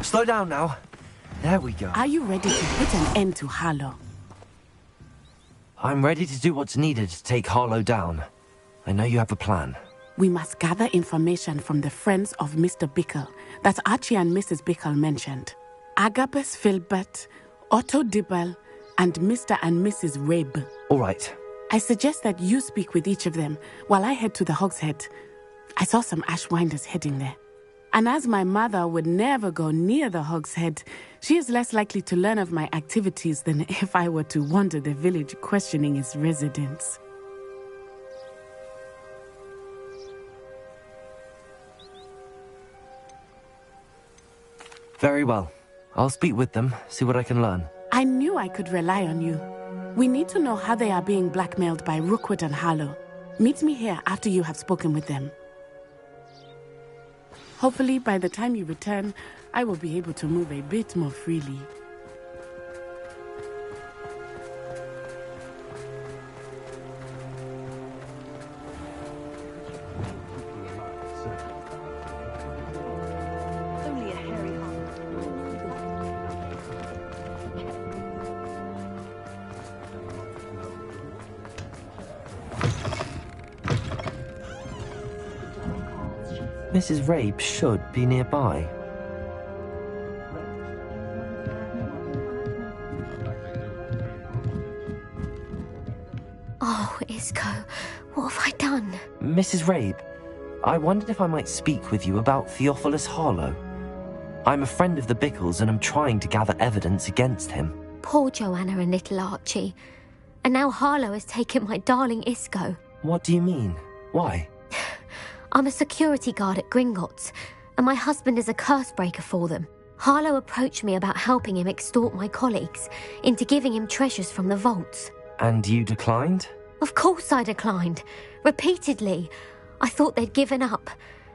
Slow down now. There we go. Are you ready to put an end to Harlow? I'm ready to do what's needed to take Harlow down. I know you have a plan. We must gather information from the friends of Mr. Bickle that Archie and Mrs. Bickle mentioned. Agabus Filbert, Otto Dibble, and Mr. and Mrs. Rabe. All right. I suggest that you speak with each of them while I head to the Hogshead. I saw some Ashwinders heading there. And as my mother would never go near the Hogshead, she is less likely to learn of my activities than if I were to wander the village questioning its residents. Very well. I'll speak with them, see what I can learn. I knew I could rely on you. We need to know how they are being blackmailed by Rookwood and Harlow. Meet me here after you have spoken with them. Hopefully, by the time you return, I will be able to move a bit more freely. Mrs. Rabe should be nearby. Oh, Isco, what have I done? Mrs. Rabe, I wondered if I might speak with you about Theophilus Harlow. I'm a friend of the Bickles and I'm trying to gather evidence against him. Poor Joanna and little Archie. And now Harlow has taken my darling Isco. What do you mean? Why? I'm a security guard at Gringotts, and my husband is a curse breaker for them. Harlow approached me about helping him extort my colleagues into giving him treasures from the vaults. And you declined? Of course I declined. Repeatedly. I thought they'd given up,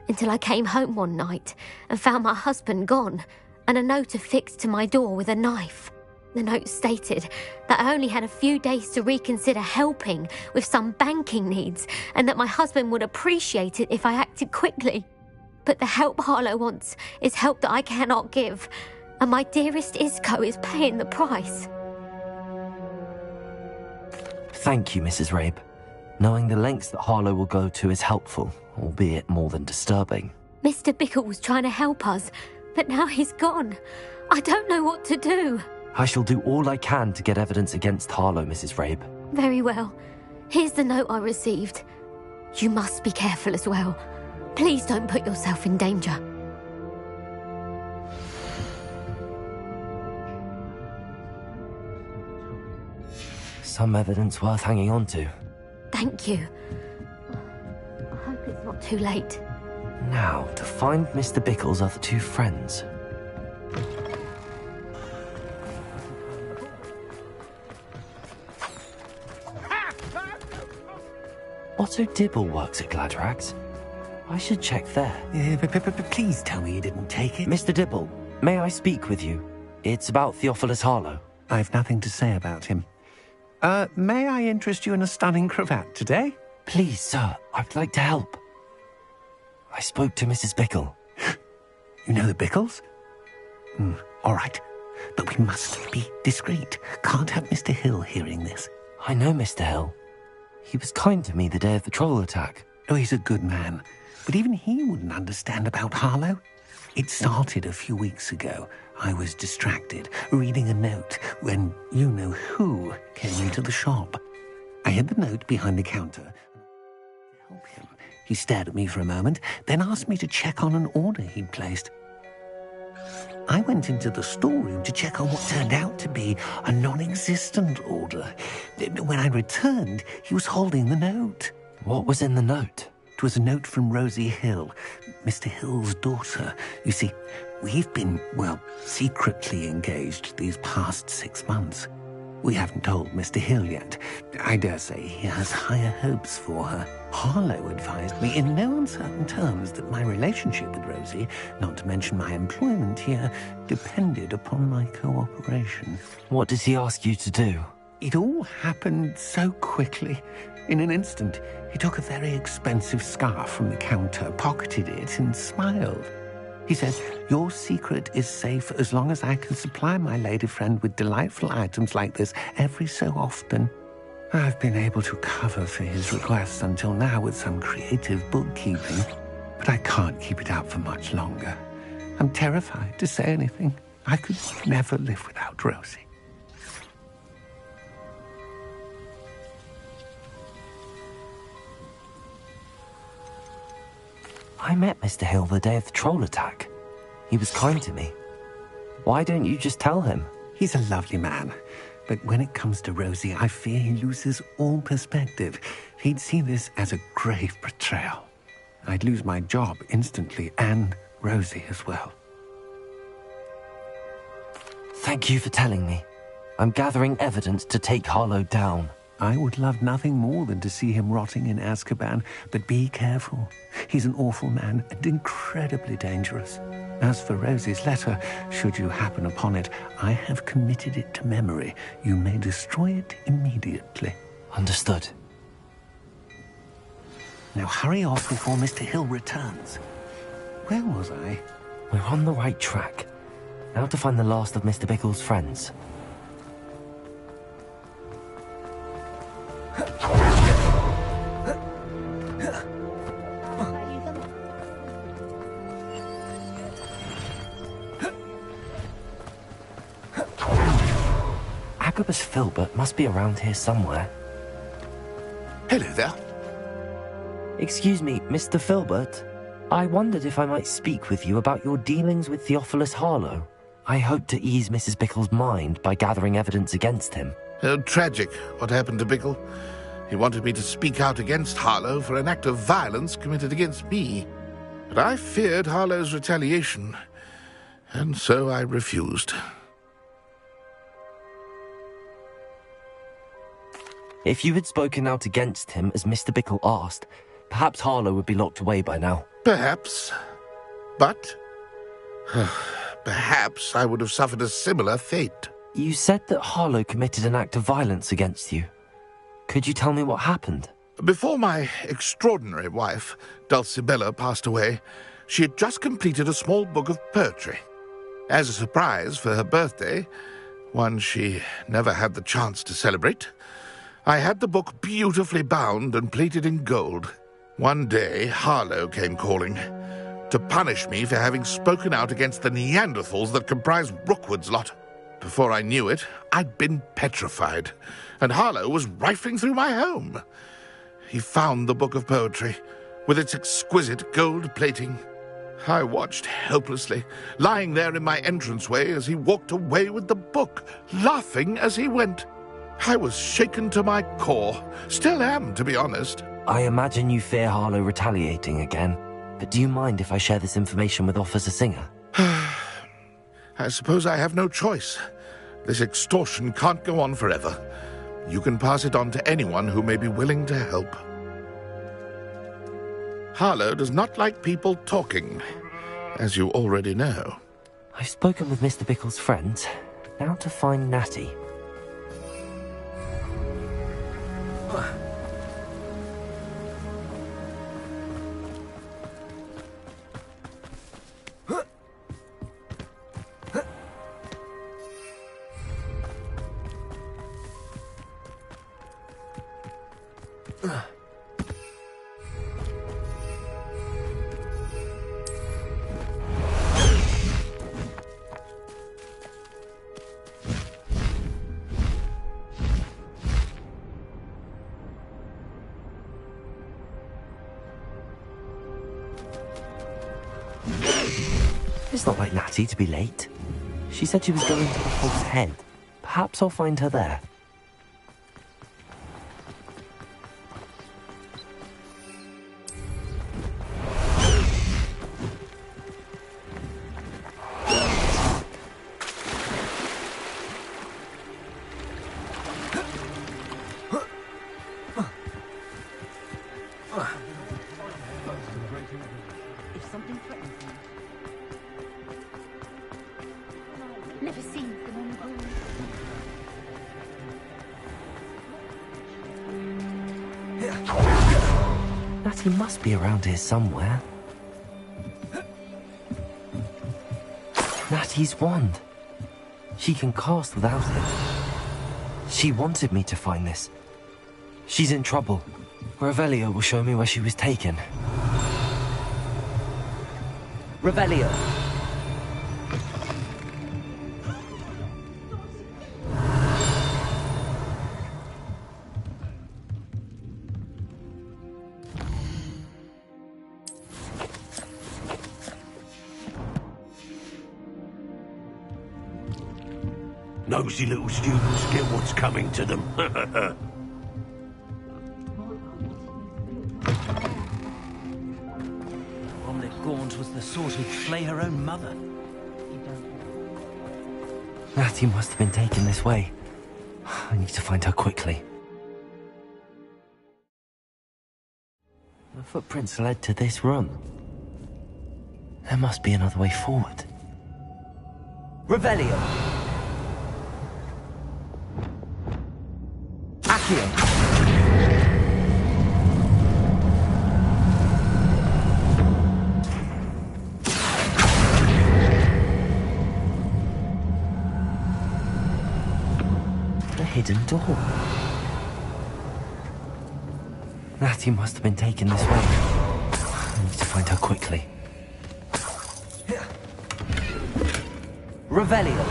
until I came home one night and found my husband gone, and a note affixed to my door with a knife. The note stated that I only had a few days to reconsider helping with some banking needs, and that my husband would appreciate it if I acted quickly. But the help Harlow wants is help that I cannot give, and my dearest Isco is paying the price. Thank you, Mrs. Rabe. Knowing the lengths that Harlow will go to is helpful, albeit more than disturbing. Mr. Bickle was trying to help us, but now he's gone. I don't know what to do. I shall do all I can to get evidence against Harlow, Mrs. Rabe. Very well. Here's the note I received. You must be careful as well. Please don't put yourself in danger. Some evidence worth hanging on to. Thank you. I hope it's not too late. Now, to find Mr. Bickle's other two friends. Otto Dibble works at Gladrags. I should check there. Please tell me you didn't take it. Mr. Dibble, may I speak with you? It's about Theophilus Harlow. I've nothing to say about him. May I interest you in a stunning cravat today? Please, sir, I'd like to help. I spoke to Mrs. Bickle. You know the Bickles? All right. But we must be discreet. Can't have Mr. Hill hearing this. I know Mr. Hill. He was kind to me the day of the troll attack. Oh, he's a good man. But even he wouldn't understand about Harlow. It started a few weeks ago. I was distracted, reading a note, when you-know-who came into the shop. I hid the note behind the counter. Help him. He stared at me for a moment, then asked me to check on an order he'd placed. I went into the storeroom to check on what turned out to be a non-existent order. When I returned, he was holding the note. What was in the note? It was a note from Rosie Hill, Mr. Hill's daughter. You see, we've been, secretly engaged these past 6 months. We haven't told Mr. Hill yet. I dare say he has higher hopes for her. Harlow advised me in no uncertain terms that my relationship with Rosie, not to mention my employment here, depended upon my cooperation. What did he ask you to do? It all happened so quickly. In an instant, he took a very expensive scarf from the counter, pocketed it, and smiled. He says, your secret is safe as long as I can supply my lady friend with delightful items like this every so often. I've been able to cover for his requests until now with some creative bookkeeping, but I can't keep it up for much longer. I'm terrified to say anything. I could never live without Rosie. I met Mr. Hill the day of the troll attack. He was kind to me. Why don't you just tell him? He's a lovely man, but when it comes to Rosie, I fear he loses all perspective. He'd see this as a grave betrayal. I'd lose my job instantly, and Rosie as well. Thank you for telling me. I'm gathering evidence to take Harlow down. I would love nothing more than to see him rotting in Azkaban, but be careful. He's an awful man and incredibly dangerous. As for Rosie's letter, should you happen upon it, I have committed it to memory. You may destroy it immediately. Understood. Now hurry off before Mr. Hill returns. Where was I? We're on the right track. Now to find the last of Mr. Bickle's friends. Agabus Filbert must be around here somewhere. Hello there. Excuse me, Mr. Filbert. I wondered if I might speak with you about your dealings with Theophilus Harlow. I hope to ease Mrs. Bickle's mind by gathering evidence against him. Tragic, what happened to Bickle. He wanted me to speak out against Harlow for an act of violence committed against me. But I feared Harlow's retaliation, and so I refused. If you had spoken out against him as Mr. Bickle asked, perhaps Harlow would be locked away by now. Perhaps. But perhaps I would have suffered a similar fate. You said that Harlow committed an act of violence against you. Could you tell me what happened? Before my extraordinary wife, Dulcibella, passed away, she had just completed a small book of poetry. As a surprise for her birthday, one she never had the chance to celebrate, I had the book beautifully bound and plated in gold. One day, Harlow came calling to punish me for having spoken out against the Neanderthals that comprise Rookwood's lot. Before I knew it, I'd been petrified, and Harlow was rifling through my home. He found the book of poetry, with its exquisite gold plating. I watched helplessly, lying there in my entranceway as he walked away with the book, laughing as he went. I was shaken to my core. Still am, to be honest. I imagine you fear Harlow retaliating again, but do you mind if I share this information with Officer Singer? I suppose I have no choice. This extortion can't go on forever. You can pass it on to anyone who may be willing to help. Harlow does not like people talking, as you already know. I've spoken with Mr. Bickle's friends. Now to find Natty. It's not like Natty to be late. She said she was going to the Hog's Head. Perhaps I'll find her there. Never seen them on board. Natty must be around here somewhere. Natty's wand. She can cast without it. She wanted me to find this. She's in trouble. Revelio will show me where she was taken. Revelio! Nosy little students get what's coming to them. Omlet Gaunt was the sort who'd slay her own mother. Natty must have been taken this way. I need to find her quickly. The footprints led to this room. There must be another way forward. Revelio! Accio! The hidden door. Natty must have been taken this way. I need to find her quickly. Revelio!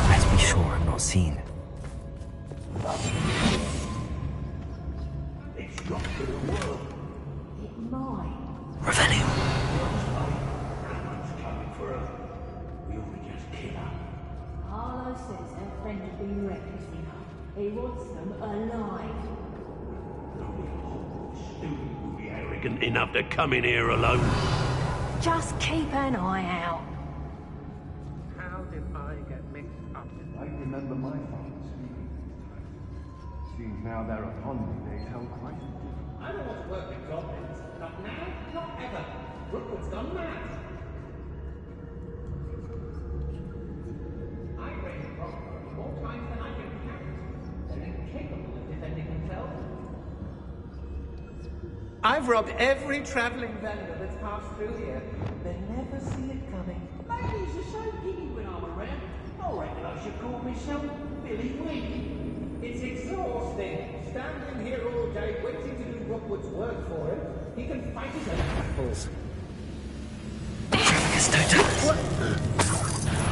Let's be sure I'm not seen. Revelio! Harlow says her friend has been recklessing her. He wants them alive. Student will be arrogant enough to come in here alone. Just keep an eye out. How did I get mixed up in I remember my father speaking. Seems now they're upon me, they tell quite a different. I don't want to work with goblins. Not now, not ever. Rookwood's gone mad. I've raised Rookwood more times than I can count. They're incapable of defending themselves. I've robbed every travelling vendor that's passed through here. They never see it coming. Ladies are so giddy when I'm around. I reckon I should call myself Billy Wing. It's exhausting. Standing here all day waiting to do Rookwood's work for him. He can fight his own battles.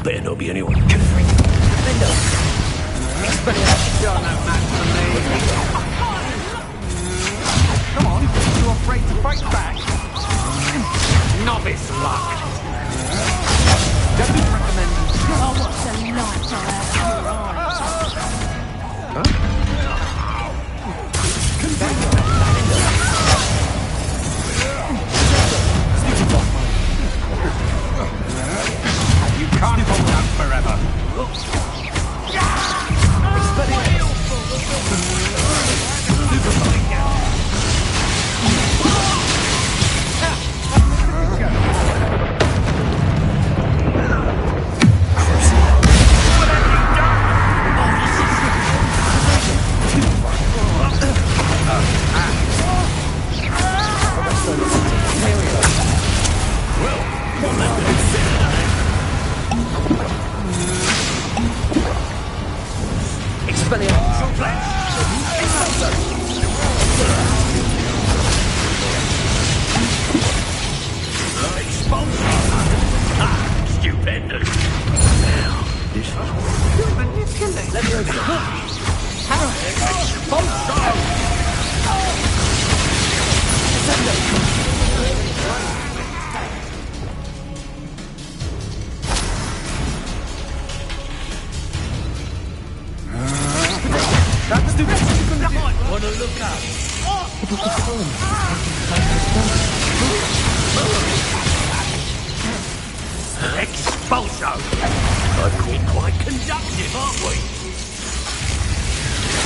Better not be anyone. You're no match for me. Come on, you afraid to fight back? Novice luck. Don't recommend you. Oh, what's the light out of your eyes? You can't hold out forever. Stupendous. Now, this You're manipulating. Let me open That's too much. wanna look up. Expulso! I've been quite conductive, aren't we?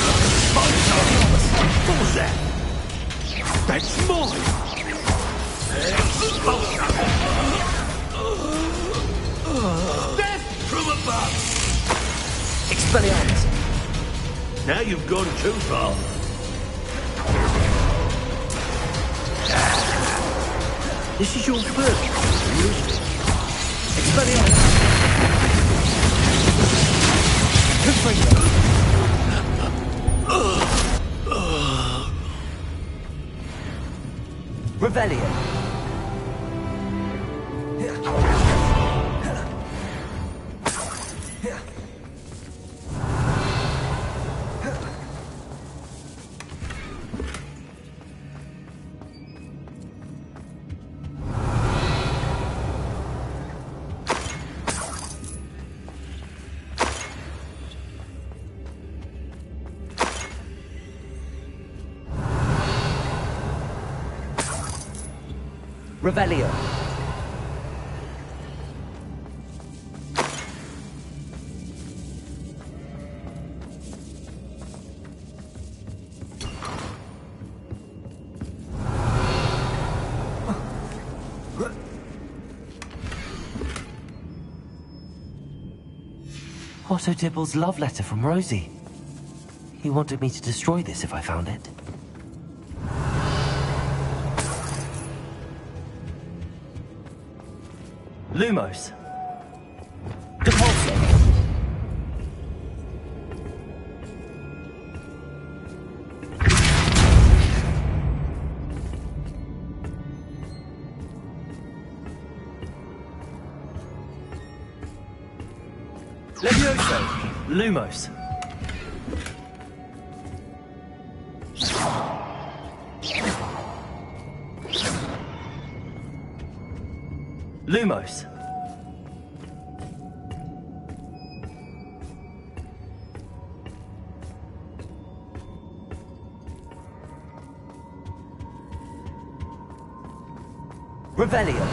Expulso! What was that? That's mine! Expulso! Death from above! Expelliarmus! Now you've gone too far. This is your first. Revelio. Revelio. Otto Dibble's love letter from Rosie. He wanted me to destroy this if I found it. Lumos. Depulso. Levioso. Lumos. Lumos. Revelio.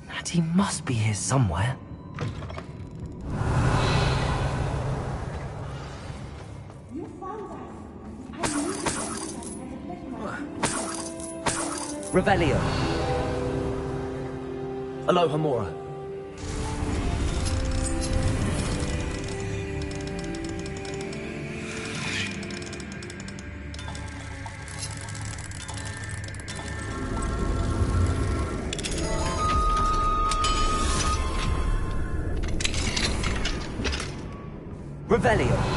Natty must be here somewhere. Revelio. Aloha Mora. Revelio.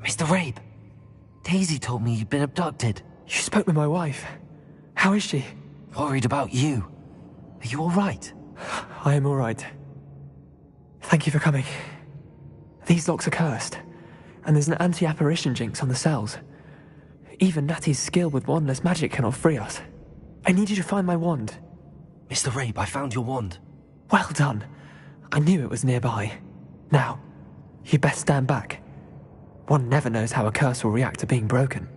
Mr. Rabe, Daisy told me you'd been abducted. You spoke with my wife. How is she? Worried about you. Are you all right? I am all right. Thank you for coming. These locks are cursed, and there's an anti-apparition jinx on the cells. Even Natty's skill with wandless magic cannot free us. I need you to find my wand. Mr. Rabe, I found your wand. Well done. I knew it was nearby. Now, you best stand back. One never knows how a curse will react to being broken.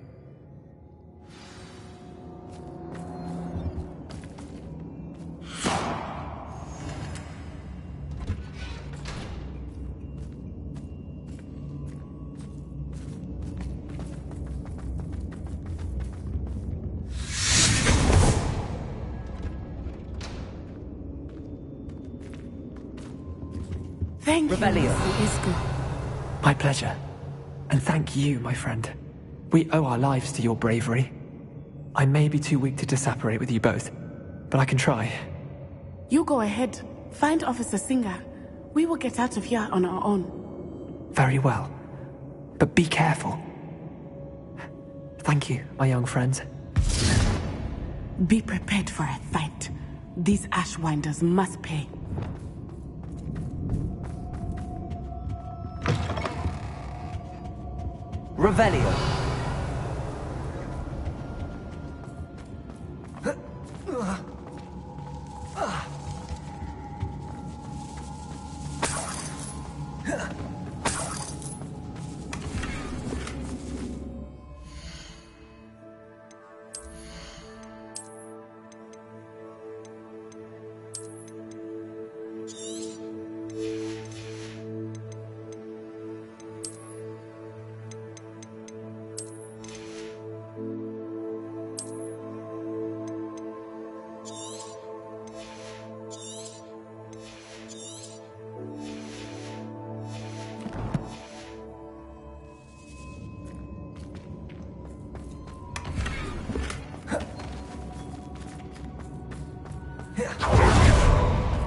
Thank Revelio. you, Mr. Isco. My pleasure. And thank you, my friend. We owe our lives to your bravery. I may be too weak to disapparate with you both, but I can try. You go ahead. Find Officer Singer. We will get out of here on our own. Very well. But be careful. Thank you, my young friends. Be prepared for a fight. These Ashwinders must pay. Revelio.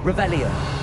Revelio.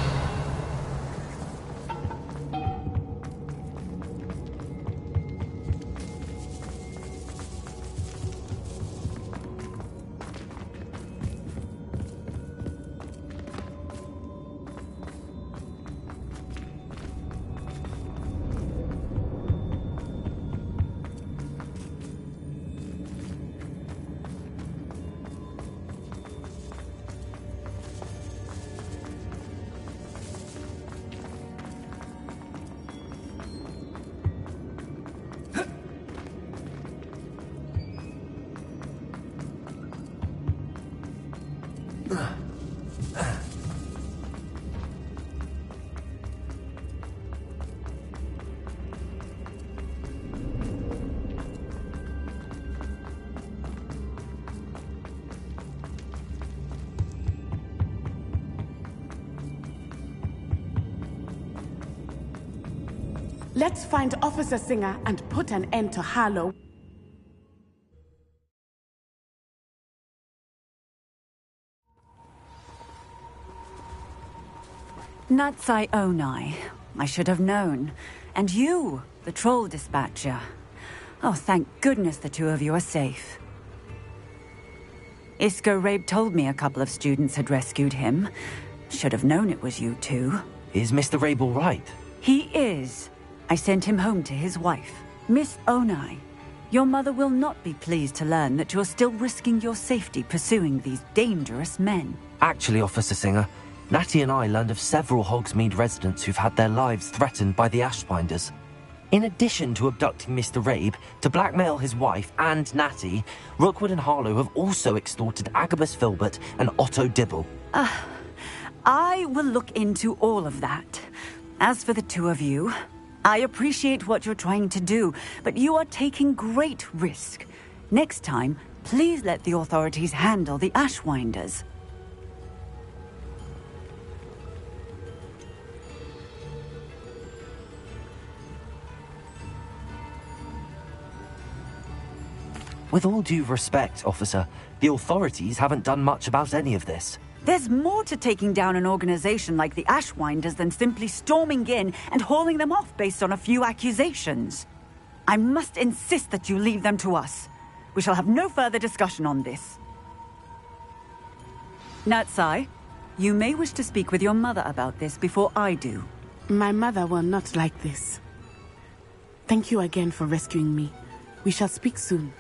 Let's find Officer Singer and put an end to Harlow. Natsai Onai. I should have known. And you, the troll dispatcher. Oh, thank goodness the two of you are safe. Isco Rabe told me a couple of students had rescued him. Should have known it was you two. Is Mr. Rabe all right? He is. I sent him home to his wife. Miss Onai, your mother will not be pleased to learn that you're still risking your safety pursuing these dangerous men. Actually, Officer Singer, Natty and I learned of several Hogsmeade residents who've had their lives threatened by the Ashbinders. In addition to abducting Mr. Rabe, to blackmail his wife and Natty, Rookwood and Harlow have also extorted Agabus Filbert and Otto Dibble. I will look into all of that. As for the two of you, I appreciate what you're trying to do, but you are taking great risk. Next time, please let the authorities handle the Ashwinders. With all due respect, officer, the authorities haven't done much about any of this. There's more to taking down an organization like the Ashwinders than simply storming in and hauling them off based on a few accusations. I must insist that you leave them to us. We shall have no further discussion on this. Natsai, you may wish to speak with your mother about this before I do. My mother will not like this. Thank you again for rescuing me. We shall speak soon.